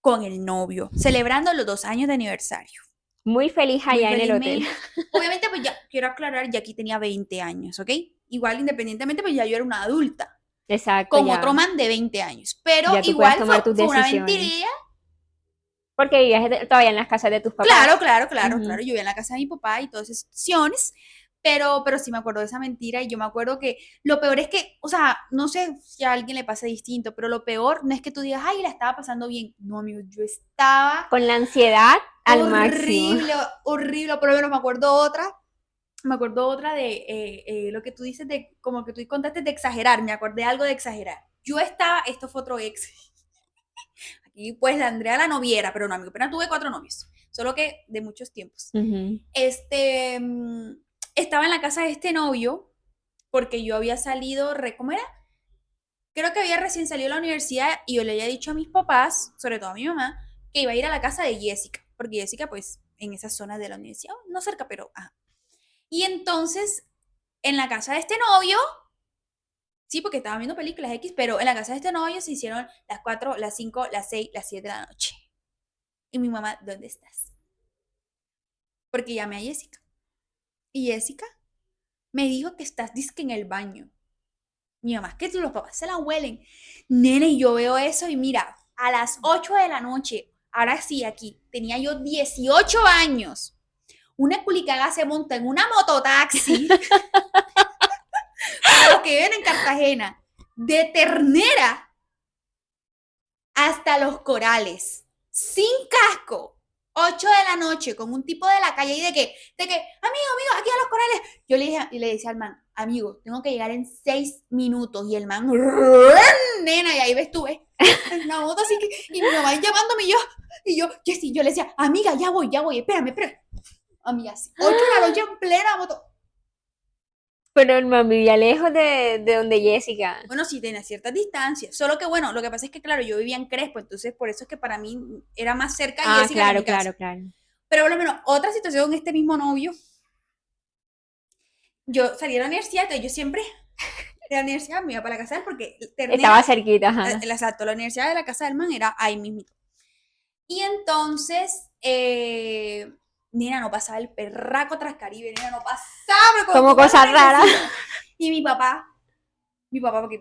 con el novio, celebrando los 2 años de aniversario. Muy feliz Muy allá en el hotel. felizmente. Obviamente, pues ya, quiero aclarar, ya aquí tenía 20 años, ¿ok? Igual, independientemente, pues ya yo era una adulta, Exacto, con otro ya. man de 20 años. Pero Ya tú puedas igual tomar tus fue una decisiones. mentirilla. Porque vivías todavía en las casas de tus Claro, papás. claro, claro, Ujú. claro. Yo vivía en la casa de mi papá y todas esas situaciones. Pero sí me acuerdo de esa mentira y yo me acuerdo que lo peor es que, o sea, no sé si a alguien le pasa distinto, pero lo peor no es que tú digas, ay, la estaba pasando bien. No, amigo, yo estaba Con la ansiedad al máximo. horrible, horrible. Por lo menos me acuerdo otra de lo que tú dices de, como que tú contaste de exagerar, me acordé algo de exagerar. Yo estaba, esto fue otro ex, aquí pues la Andrea la noviera, pero no, amigo, apenas tuve 4 novios, solo que de muchos tiempos. Ujú. Estaba en la casa de este novio, porque yo había salido, ¿cómo era? Creo que había recién salido de la universidad y yo le había dicho a mis papás, sobre todo a mi mamá, que iba a ir a la casa de Jessica, porque Jessica pues en esa zona de la universidad, no cerca, pero ajá. Y entonces, en la casa de este novio, sí, porque estaba viendo películas X, pero en la casa de este novio se hicieron las 4, las 5, las 6, las 7 de la noche. Y mi mamá, ¿dónde estás? Porque llamé a Jessica. Y Jessica me dijo que estás disque en el baño. Mi mamá, es que los papás se la huelen. Nene, y yo veo eso y mira, a las 8 de la noche, ahora sí, aquí, tenía yo 18 años. Una culicaga se monta en una mototaxi para los que viven en Cartagena, de Ternera hasta Los Corales, sin casco, 8 de la noche, con un tipo de la calle y amigo, aquí a Los Corales. Yo le dije, y le decía al man, amigo, tengo que llegar en 6 minutos. Y el man, nena, y ahí ves tú, en la moto así que, y mi mamá llamándome y yo, Jessy, yo le decía, amiga, ya voy, espérame. Amiga, sí, 8 de la noche en plena moto. Pero el man vivía lejos de donde Jessica. Bueno, sí, tenía ciertas distancias. Solo que, bueno, lo que pasa es que, claro, yo vivía en Crespo, entonces por eso es que para mí era más cerca Ah, Jessica que claro, mi claro, casa. claro. Pero por lo menos, otra situación, este mismo novio, yo salí de la universidad, entonces yo siempre de la universidad me iba para la casa de él porque Estaba Ternera, cerquita, ajá. exacto, la universidad de la casa del man era ahí mismito. Y entonces, Nena, no pasaba el perraco Trascaribe, nena, no pasaba. Pero Como tú vas cosas raras. Y mi papá, porque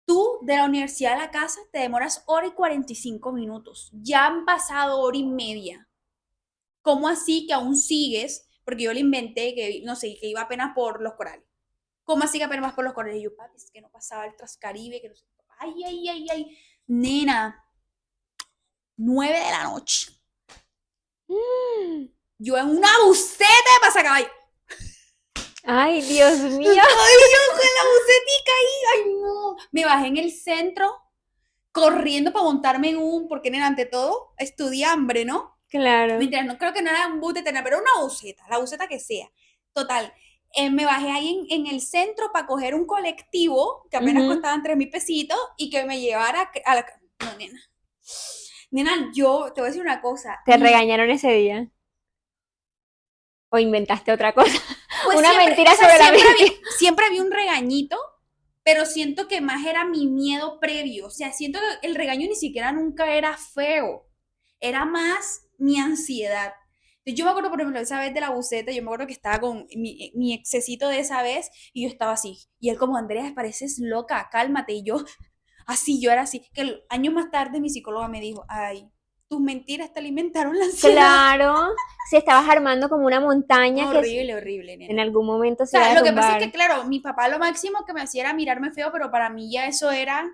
tú de la universidad a la casa te demoras 1:45. Ya han pasado 1:30. ¿Cómo así que aún sigues? Porque yo le inventé que, no sé, que iba apenas por los corales. ¿Cómo así que apenas vas por los corales? Y yo, papi, es que no pasaba el Trascaribe, que no sé. Ay, ay, ay, ay. Nena, 9 de la noche. Yo en una buceta de pasacaballo. Ay, Dios mío. Ay, yo con la bucetica ahí. Ay, no. Me bajé en el centro, corriendo para montarme en porque nena, ante todo, estudié hambre, ¿no? Claro. Mientras no creo que no era un bus de tren, pero una buceta, la buceta que sea. Total. Me bajé ahí en el centro para coger un colectivo que apenas costaban 3,000 pesitos y que me llevara a la. No, nena. Nena, yo te voy a decir una cosa. ¿Te regañaron ese día? ¿O inventaste otra cosa? Pues Una siempre, mentira o sea, sobre la mentira. siempre había un regañito, pero siento que más era mi miedo previo. O sea, siento que el regaño ni siquiera nunca era feo. Era más mi ansiedad. Yo me acuerdo, por ejemplo, esa vez de la buceta, yo me acuerdo que estaba con mi excesito de esa vez y yo estaba así. Y él como, Andrea, pareces loca, cálmate. Y yo, así, yo era así. Que años más tarde mi psicóloga me dijo, ay, tus mentiras te alimentaron la ansiedad. Claro, si estabas armando como una montaña que Horrible, horrible, nena. en algún momento O se iba sea, a lo que pasa es derrumbar. que, claro, mi papá lo máximo que me hacía era mirarme feo, pero para mí ya eso era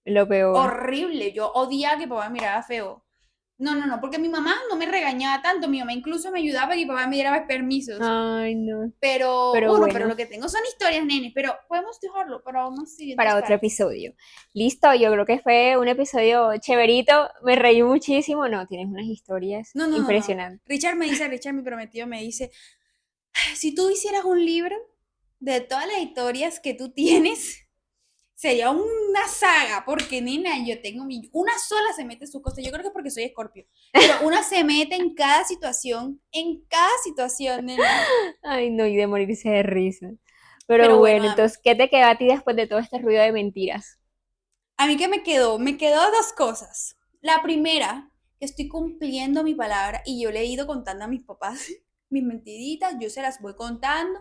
Lo peor. horrible. Yo odiaba que papá me mirara feo. No, no, no, porque mi mamá no me regañaba tanto. Mi mamá incluso me ayudaba para que papá me diera permisos. Ay, no. Pero, Pero bueno, pero bueno, lo que tengo son historias, nene. Pero podemos dejarlo para unos siguientes para otro partes. episodio. Listo, yo creo que fue un episodio chéverito. Me reí muchísimo. No, tienes unas historias No, no, no, no. impresionantes. Richard, mi prometido, me dice, si tú hicieras un libro de todas las historias que tú tienes, sería una saga, porque nena, yo tengo una sola se mete en su cosa. Yo creo que es porque soy Escorpio, pero una se mete en cada situación, nena. Ay, no, y de morirse de risa. Pero Pero bueno, bueno, dame. entonces, ¿qué te queda a ti después de todo este ruido de mentiras? A mí, ¿qué me quedó? Me quedó dos cosas. La primera, que estoy cumpliendo mi palabra y yo le he ido contando a mis papás mis mentiritas, yo se las voy contando.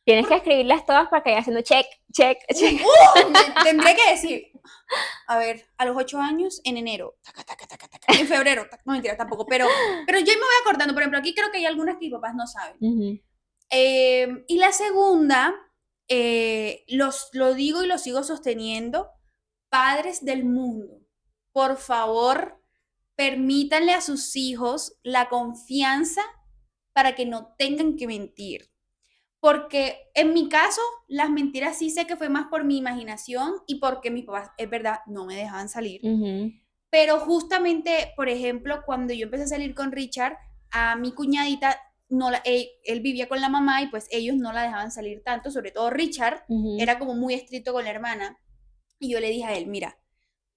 Tienes que escribirlas todas para que vaya haciendo check, check, check. Tendría que decir, a ver, a los 8 años, en enero, taca, taca, taca, taca, en febrero, no mentira tampoco, pero yo me voy acordando, por ejemplo, aquí creo que hay algunas que mis papás no saben. Y la segunda, lo digo y lo sigo sosteniendo, padres del mundo, por favor, permítanle a sus hijos la confianza para que no tengan que mentir. Porque en mi caso, las mentiras sí sé que fue más por mi imaginación y porque mis papás, es verdad, no me dejaban salir. Pero justamente, por ejemplo, cuando yo empecé a salir con Richard, a mi cuñadita, no él vivía con la mamá y pues ellos no la dejaban salir tanto, sobre todo Richard, era como muy estricto con la hermana. Y yo le dije a él, mira,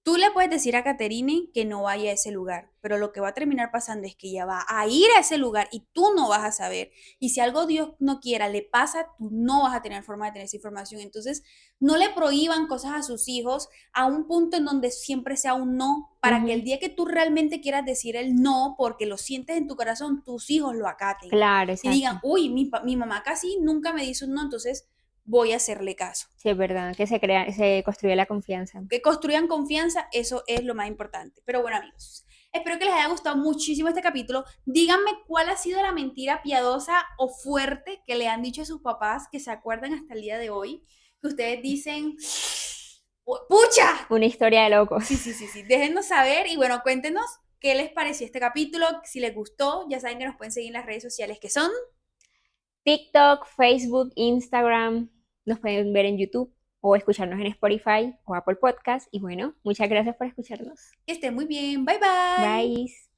tú le puedes decir a Caterine que no vaya a ese lugar, pero lo que va a terminar pasando es que ella va a ir a ese lugar y tú no vas a saber. Y si algo Dios no quiera le pasa, tú no vas a tener forma de tener esa información. Entonces, no le prohíban cosas a sus hijos a un punto en donde siempre sea un no, para que el día que tú realmente quieras decir el no, porque lo sientes en tu corazón, tus hijos lo acaten. Claro, Y digan, exacto. uy, mi mamá casi nunca me dice un no, entonces voy a hacerle caso. Sí, es verdad, que se construye la confianza. Que construyan confianza, eso es lo más importante. Pero bueno, amigos, espero que les haya gustado muchísimo este capítulo. Díganme cuál ha sido la mentira piadosa o fuerte que le han dicho a sus papás que se acuerdan hasta el día de hoy, que ustedes dicen, ¡pucha! Una historia de locos. Sí. Déjennos saber y bueno, cuéntenos qué les pareció este capítulo, si les gustó. Ya saben que nos pueden seguir en las redes sociales que son TikTok, Facebook, Instagram, nos pueden ver en YouTube o escucharnos en Spotify o Apple Podcast. Y bueno, muchas gracias por escucharnos. que estén muy bien. Bye bye. Bye.